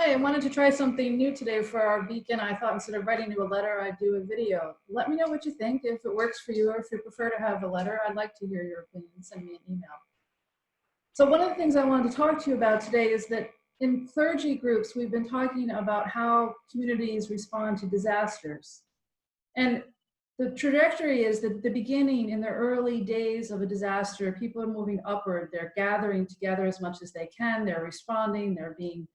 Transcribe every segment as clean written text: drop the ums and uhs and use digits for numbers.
Hi, I wanted to try something new today for our beacon. I thought instead of writing you a letter, I'd do a video. Let me know what you think, if it works for you, or if you prefer to have a letter. I'd like to hear your opinion. Send me an email. So one of the things I wanted to talk to you about today is that in clergy groups, we've been talking about how communities respond to disasters. And the trajectory is that the beginning, in the early days of a disaster, people are moving upward. They're gathering together as much as they can. They're responding. They're being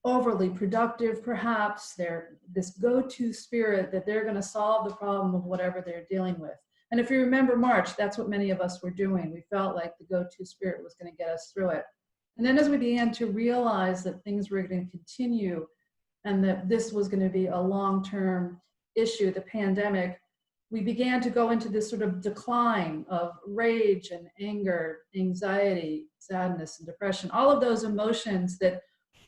overly productive, perhaps. They're this go-to spirit that they're going to solve the problem of whatever they're dealing with. And if you remember March, that's what many of us were doing. We felt like the go-to spirit was going to get us through it. And then as we began to realize that things were going to continue and that this was going to be a long-term issue, the pandemic, we began to go into this sort of decline of rage and anger, anxiety, sadness, and depression, all of those emotions that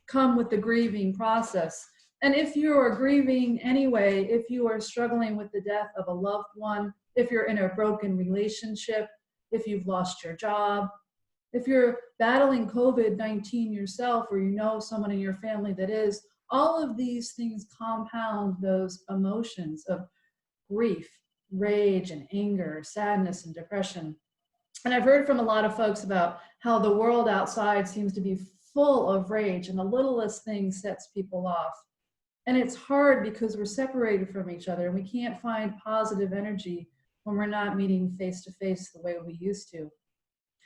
come with the grieving process. And if you are grieving anyway, if you are struggling with the death of a loved one, if you're in a broken relationship, if you've lost your job, if you're battling COVID-19 yourself, or you know someone in your family that is, all of these things compound those emotions of grief, rage and anger, sadness and depression. And I've heard from a lot of folks about how the world outside seems to be full of rage, and the littlest thing sets people off. And it's hard because we're separated from each other, and we can't find positive energy when we're not meeting face to face the way we used to.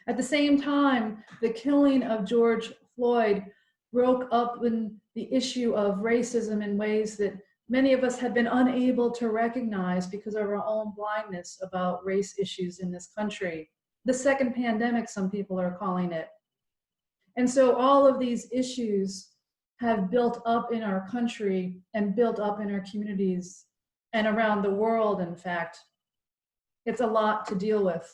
At the same time, the killing of George Floyd broke up in the issue of racism in ways that many of us had been unable to recognize because of our own blindness about race issues in this country. The second pandemic, some people are calling it. And so all of these issues have built up in our country and built up in our communities and around the world, in fact. It's a lot to deal with,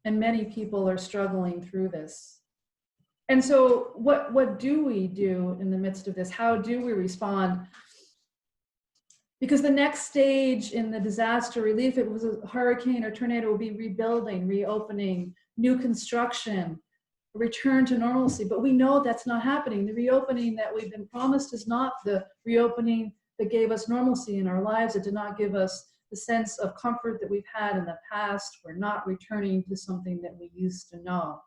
and many people are struggling through this. And so what do we do in the midst of this? How do we respond? Because the next stage in the disaster relief, if it was a hurricane or tornado, would be rebuilding, reopening, new construction, return to normalcy. But we know that's not happening. The reopening that we've been promised is not the reopening that gave us normalcy in our lives. It did not give us the sense of comfort that we've had in the past. We're not returning to something that we used to know.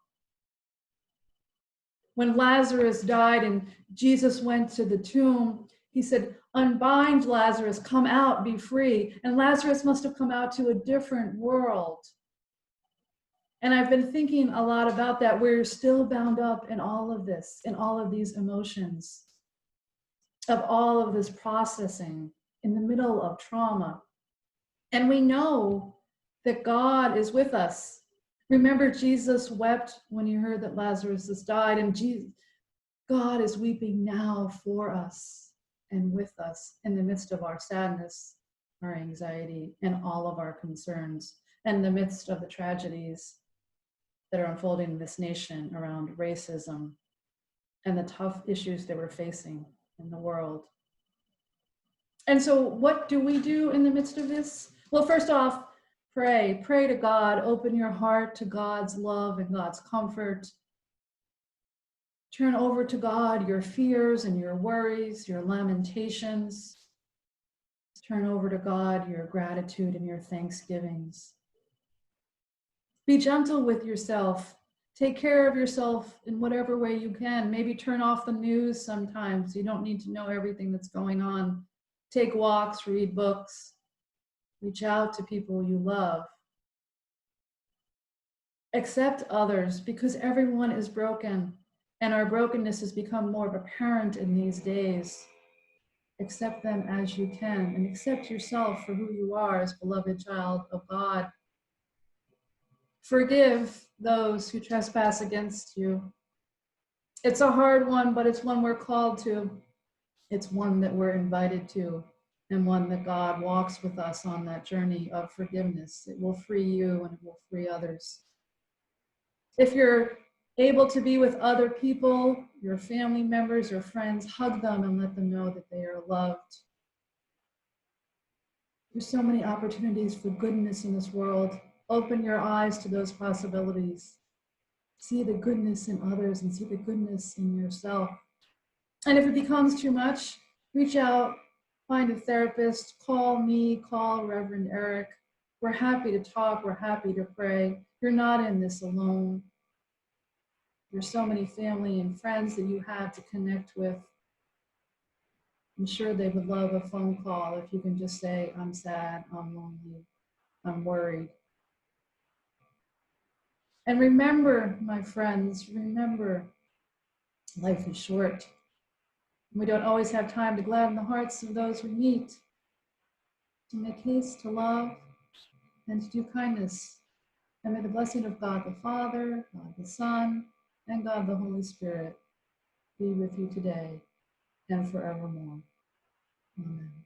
When Lazarus died and Jesus went to the tomb, he said, "Unbind Lazarus, come out, be free." And Lazarus must have come out to a different world. And I've been thinking a lot about that. We're still bound up in all of this, in all of these emotions, of all of this processing in the middle of trauma. And we know that God is with us. Remember, Jesus wept when he heard that Lazarus has died, and God is weeping now for us and with us in the midst of our sadness, our anxiety, and all of our concerns, and in the midst of the tragedies that are unfolding in this nation around racism and the tough issues that we're facing in the world. And so what do we do in the midst of this? Well, first off, pray to God, open your heart to God's love and God's comfort. Turn over to God your fears and your worries, your lamentations. Turn over to God your gratitude and your thanksgivings. Be gentle with yourself. Take care of yourself in whatever way you can. Maybe turn off the news sometimes. You don't need to know everything that's going on. Take walks, read books, reach out to people you love. Accept others, because everyone is broken, and our brokenness has become more apparent in these days. Accept them as you can, and accept yourself for who you are as beloved child of God. Forgive those who trespass against you. It's a hard one, but it's one we're called to. It's one that we're invited to, and one that God walks with us on that journey of forgiveness. It will free you and it will free others. If you're able to be with other people, your family members or friends, hug them and let them know that they are loved. There's so many opportunities for goodness in this world. Open your eyes to those possibilities. See the goodness in others and see the goodness in yourself. And if it becomes too much, reach out, find a therapist, call me, call Reverend Eric. We're happy to talk, we're happy to pray. You're not in this alone. There's so many family and friends that you have to connect with. I'm sure they would love a phone call if you can just say, I'm sad, I'm lonely, I'm worried. And remember, my friends, remember, life is short. We don't always have time to gladden the hearts of those we meet, to make haste to love, and to do kindness. And may the blessing of God the Father, God the Son, and God the Holy Spirit be with you today and forevermore. Amen.